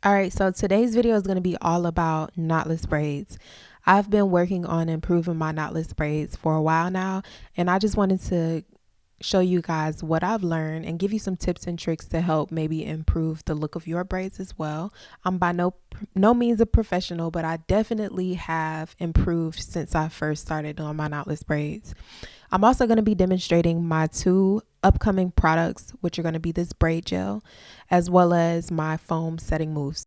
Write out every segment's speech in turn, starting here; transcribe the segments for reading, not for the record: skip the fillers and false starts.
All right, so today's video is going to be all about knotless braids. I've been working on improving my knotless braids for a while now, and I just wanted to show you guys what I've learned and give you some tips and tricks to help maybe improve the look of your braids as well. I'm by no means a professional, but I definitely have improved since I first started doing my knotless braids. I'm also going to be demonstrating my two upcoming products, which are going to be this braid gel as well as my foam setting mousse.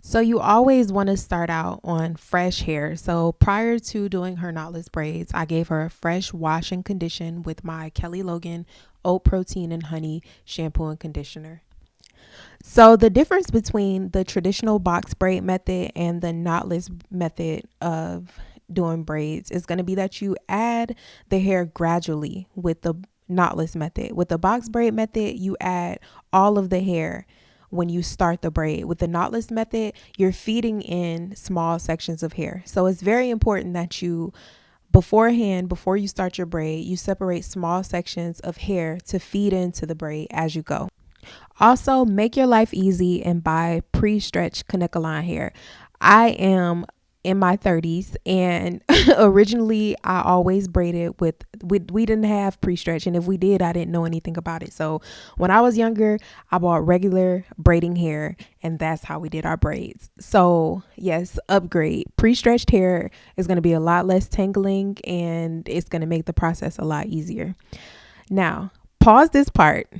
So you always want to start out on fresh hair. So prior to doing her knotless braids, I gave her a fresh wash and condition with my Kelly Logan oat protein and honey shampoo and conditioner. So the difference between the traditional box braid method and the knotless method of doing braids is going to be that you add the hair gradually with the knotless method. With the box braid method, you add all of the hair when you start the braid. With the knotless method, you're feeding in small sections of hair. So it's very important that you beforehand, before you start your braid, you separate small sections of hair to feed into the braid as you go. Also, make your life easy and buy pre-stretched Canicoline hair. I am in my 30s, and originally I always braided with we didn't have pre-stretch, and if we did, I didn't know anything about it. So when I was younger, I bought regular braiding hair, and that's how we did our braids. So yes, upgrade. Pre-stretched hair is going to be a lot less tangling, and it's going to make the process a lot easier. Now, pause this part.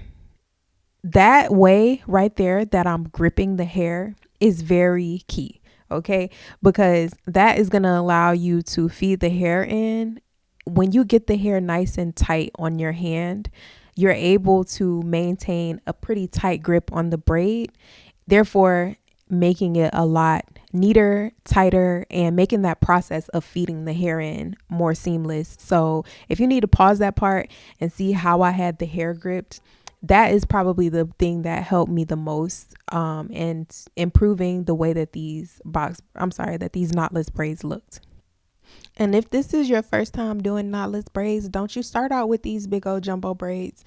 That way right there that I'm gripping the hair is very key. Okay, because that is going to allow you to feed the hair in. When you get the hair nice and tight on your hand, you're able to maintain a pretty tight grip on the braid, therefore making it a lot neater, tighter, and making that process of feeding the hair in more seamless. So if you need to pause that part and see how I had the hair gripped, that is probably the thing that helped me the most in improving the way that these knotless braids looked. And if this is your first time doing knotless braids, don't you start out with these big old jumbo braids.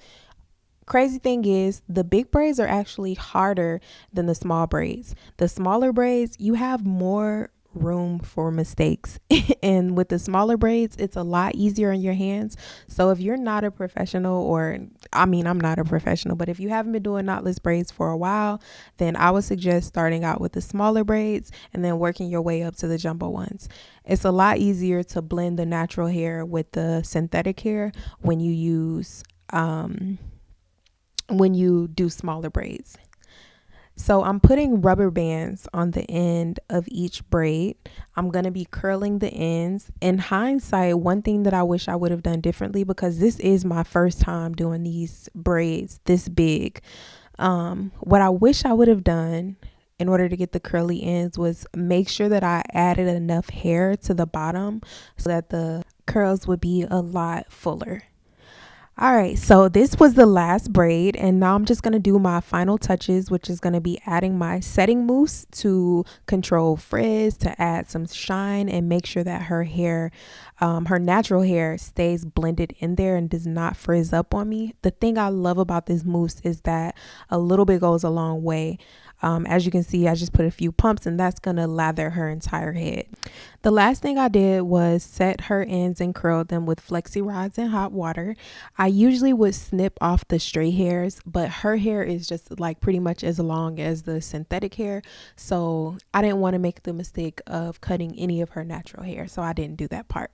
Crazy thing is, the big braids are actually harder than the small braids. The smaller braids, you have more room for mistakes. And with the smaller braids, it's a lot easier on your hands. So if you're not a professional, or I'm not a professional, but if you haven't been doing knotless braids for a while, then I would suggest starting out with the smaller braids and then working your way up to the jumbo ones. It's a lot easier to blend the natural hair with the synthetic hair when you use when you do smaller braids. So I'm putting rubber bands on the end of each braid. I'm going to be curling the ends. In hindsight, one thing that I wish I would have done differently, because this is my first time doing these braids this big. What I wish I would have done in order to get the curly ends was make sure that I added enough hair to the bottom so that the curls would be a lot fuller. All right, so this was the last braid, and now I'm just going to do my final touches, which is going to be adding my setting mousse to control frizz, to add some shine, and make sure that her hair, her natural hair, stays blended in there and does not frizz up on me. The thing I love about this mousse is that a little bit goes a long way. As you can see, I just put a few pumps, and that's going to lather her entire head. The last thing I did was set her ends and curl them with flexi rods in hot water. I usually would snip off the stray hairs, but her hair is just like pretty much as long as the synthetic hair. So I didn't want to make the mistake of cutting any of her natural hair. So I didn't do that part.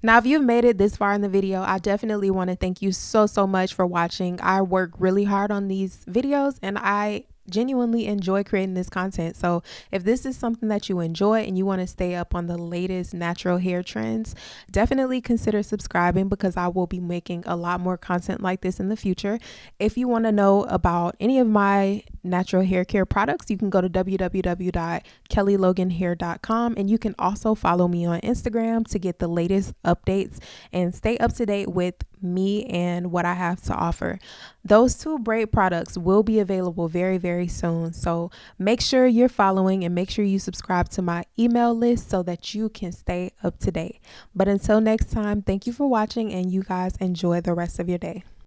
Now, if you've made it this far in the video, I definitely want to thank you so much for watching. I work really hard on these videos, and I genuinely enjoy creating this content. So if this is something that you enjoy and you want to stay up on the latest natural hair trends, definitely consider subscribing, because I will be making a lot more content like this in the future. If you want to know about any of my natural hair care products, you can go to www.kellyloganhair.com, and you can also follow me on Instagram to get the latest updates and stay up to date with me and what I have to offer. Those two braid products will be available very soon, so make sure you're following and make sure you subscribe to my email list so that you can stay up to date. But until next time, thank you for watching, and you guys enjoy the rest of your day.